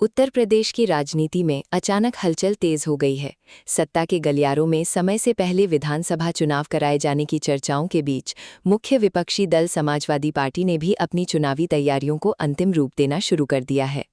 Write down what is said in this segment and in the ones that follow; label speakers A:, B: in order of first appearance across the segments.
A: उत्तर प्रदेश की राजनीति में अचानक हलचल तेज हो गई है। सत्ता के गलियारों में समय से पहले विधानसभा चुनाव कराए जाने की चर्चाओं के बीच मुख्य विपक्षी दल समाजवादी पार्टी ने भी अपनी चुनावी तैयारियों को अंतिम रूप देना शुरू कर दिया है।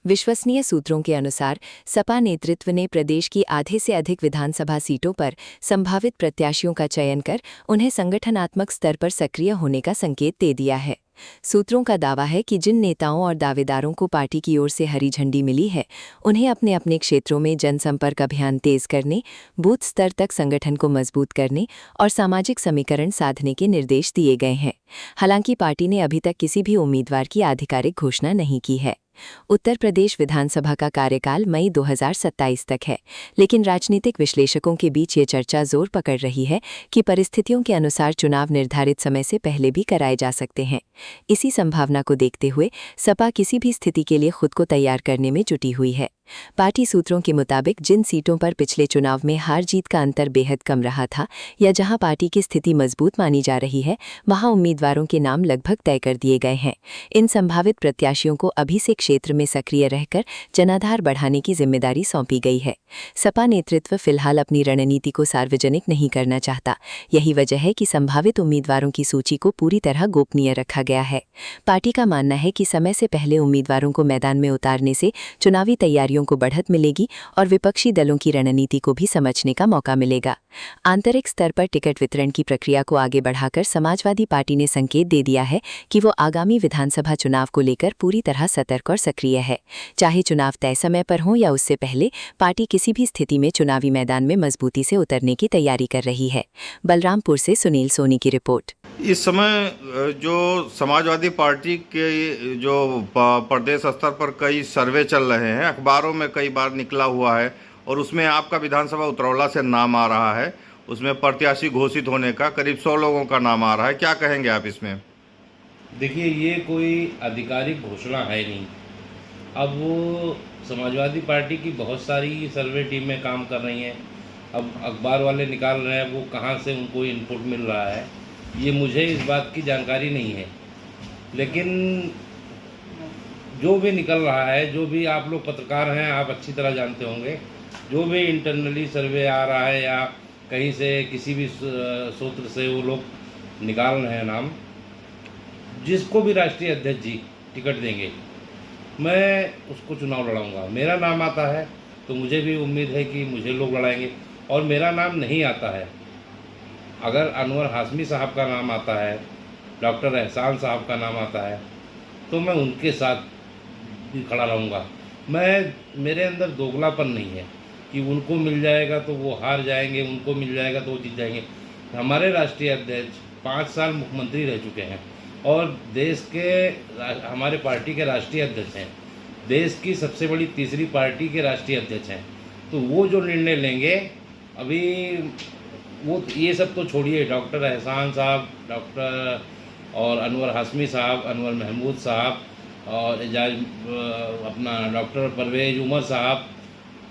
A: विश्वसनीय सूत्रों के अनुसार सपा नेतृत्व ने प्रदेश की आधे से अधिक विधानसभा सीटों पर संभावित प्रत्याशियों का चयन कर उन्हें संगठनात्मक स्तर पर सक्रिय होने का संकेत दे दिया है। सूत्रों का दावा है कि जिन नेताओं और दावेदारों को पार्टी की ओर से हरी झंडी मिली है, उन्हें अपने अपने क्षेत्रों में जनसंपर्क अभियान तेज करने, बूथ स्तर तक संगठन को मजबूत करने और सामाजिक समीकरण साधने के निर्देश दिए गए हैं। हालांकि पार्टी ने अभी तक किसी भी उम्मीदवार की आधिकारिक घोषणा नहीं की है। उत्तर प्रदेश विधानसभा का कार्यकाल मई 2027 तक है, लेकिन राजनीतिक विश्लेषकों के बीच ये चर्चा जोर पकड़ रही है कि परिस्थितियों के अनुसार चुनाव निर्धारित समय से पहले भी कराए जा सकते हैं। इसी संभावना को देखते हुए सपा किसी भी स्थिति के लिए खुद को तैयार करने में जुटी हुई है। पार्टी सूत्रों के मुताबिक जिन सीटों पर पिछले चुनाव में हार जीत का अंतर बेहद कम रहा था या जहां पार्टी की स्थिति मजबूत मानी जा रही है, वहां उम्मीदवारों के नाम लगभग तय कर दिए गए हैं। इन संभावित प्रत्याशियों को अभी से क्षेत्र में सक्रिय रहकर जनाधार बढ़ाने की जिम्मेदारी सौंपी गई है। सपा नेतृत्व फिलहाल अपनी रणनीति को सार्वजनिक नहीं करना चाहता। यही वजह है कि संभावित उम्मीदवारों की सूची को पूरी तरह गोपनीय रखा गया है। पार्टी का मानना है कि समय से पहले उम्मीदवारों को मैदान में उतारने से चुनावी तैयारियों को बढ़त मिलेगी और विपक्षी दलों की रणनीति को भी समझने का मौका मिलेगा। आंतरिक स्तर पर टिकट वितरण की प्रक्रिया को आगे बढ़ाकर समाजवादी पार्टी ने संकेत दे दिया है कि वो आगामी विधानसभा चुनाव को लेकर पूरी तरह सतर्क और सक्रिय है। चाहे चुनाव तय समय पर हो या उससे पहले, पार्टी किसी भी स्थिति में चुनावी मैदान में मजबूती से उतरने की तैयारी कर रही है। बलरामपुर से सुनील सोनी की रिपोर्ट।
B: इस समय जो समाजवादी पार्टी के जो प्रदेश स्तर पर कई सर्वे चल रहे हैं, अखबारों में कई बार निकला हुआ है और उसमें आपका विधानसभा उतरौला से नाम आ रहा है। उसमें प्रत्याशी घोषित होने का करीब 100 लोगों का नाम आ रहा है। क्या कहेंगे आप इसमें?
C: देखिए, ये कोई आधिकारिक घोषणा है नहीं। अब वो समाजवादी पार्टी की बहुत सारी सर्वे टीमें काम कर रही हैं। अब अखबार वाले निकाल रहे हैं, वो कहाँ से उनको इनपुट मिल रहा है, ये मुझे इस बात की जानकारी नहीं है। लेकिन जो भी निकल रहा है, जो भी आप लोग पत्रकार हैं, आप अच्छी तरह जानते होंगे, जो भी इंटरनली सर्वे आ रहा है या कहीं से किसी भी सूत्र से वो लोग निकाल रहे हैं नाम, जिसको भी राष्ट्रीय अध्यक्ष जी टिकट देंगे, मैं उसको चुनाव लड़ाऊंगा। मेरा नाम आता है तो मुझे भी उम्मीद है कि मुझे लोग लड़ाएंगे, और मेरा नाम नहीं आता है, अगर अनवर हाशमी साहब का नाम आता है, डॉक्टर एहसान साहब का नाम आता है, तो मैं उनके साथ भी खड़ा रहूँगा। मेरे अंदर दोगलापन नहीं है कि उनको मिल जाएगा तो वो हार जाएंगे, उनको मिल जाएगा तो वो जीत जाएंगे। हमारे राष्ट्रीय अध्यक्ष 5 साल मुख्यमंत्री रह चुके हैं और देश के हमारे पार्टी के राष्ट्रीय अध्यक्ष हैं, देश की सबसे बड़ी तीसरी पार्टी के राष्ट्रीय अध्यक्ष हैं। तो वो जो निर्णय लेंगे, अभी वो ये सब तो छोड़िए, डॉक्टर एहसान साहब, डॉक्टर और अनवर हाशमी साहब, अनवर महमूद साहब और एजाज अपना डॉक्टर परवेज़ उमर साहब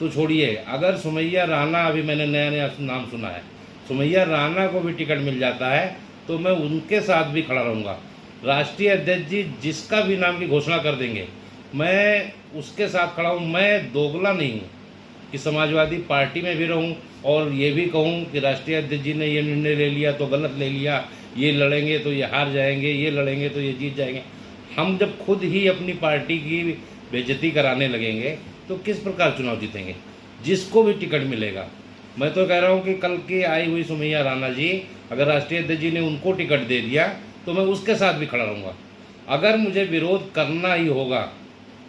C: तो छोड़िए, अगर सुमैया राणा, अभी मैंने नया नया नाम सुना है, सुमैया राणा को भी टिकट मिल जाता है तो मैं उनके साथ भी खड़ा रहूँगा। राष्ट्रीय अध्यक्ष जी जिसका भी नाम की घोषणा कर देंगे, मैं उसके साथ खड़ा हूँ। मैं दोगला नहीं हूँ कि समाजवादी पार्टी में भी रहूं और ये भी कहूं कि राष्ट्रीय अध्यक्ष जी ने ये निर्णय ले लिया तो गलत ले लिया, ये लड़ेंगे तो ये हार जाएंगे, ये लड़ेंगे तो ये जीत जाएंगे। हम जब खुद ही अपनी पार्टी की बेइज्जती कराने लगेंगे तो किस प्रकार चुनाव जीतेंगे? जिसको भी टिकट मिलेगा, मैं तो कह रहा हूँ कि कल की आई हुई सुमैया राणा जी, अगर राष्ट्रीय अध्यक्ष जी ने उनको टिकट दे दिया तो मैं उसके साथ भी खड़ा रहूँगा। अगर मुझे विरोध करना ही होगा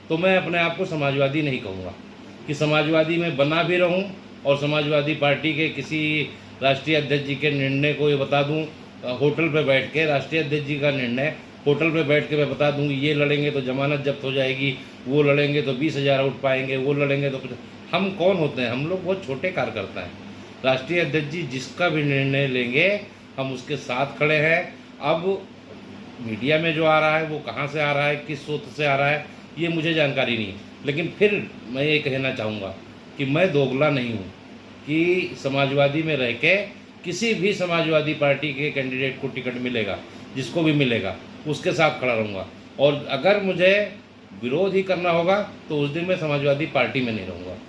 C: तो मैं अपने आप को समाजवादी नहीं कहूँगा कि समाजवादी में बना भी रहूं और समाजवादी पार्टी के किसी राष्ट्रीय अध्यक्ष जी के निर्णय को ये बता दूं, होटल पे बैठ के राष्ट्रीय अध्यक्ष जी का निर्णय होटल पे बैठ के मैं बता दूं, ये लड़ेंगे तो जमानत जब्त हो जाएगी, वो लड़ेंगे तो 20,000 वोट पाएंगे, वो लड़ेंगे तो हम कौन होते हैं? हम लोग बहुत छोटे कार्यकर्ता हैं। राष्ट्रीय अध्यक्ष जी जिसका भी निर्णय लेंगे, हम उसके साथ खड़े हैं। अब मीडिया में जो आ रहा है वो कहाँ से आ रहा है, किस स्रोत से आ रहा है, ये मुझे जानकारी नहीं। लेकिन फिर मैं ये कहना चाहूँगा कि मैं दोगला नहीं हूँ कि समाजवादी में रह के किसी भी समाजवादी पार्टी के कैंडिडेट को टिकट मिलेगा, जिसको भी मिलेगा उसके साथ खड़ा रहूँगा। और अगर मुझे विरोध ही करना होगा तो उस दिन मैं समाजवादी पार्टी में नहीं रहूँगा।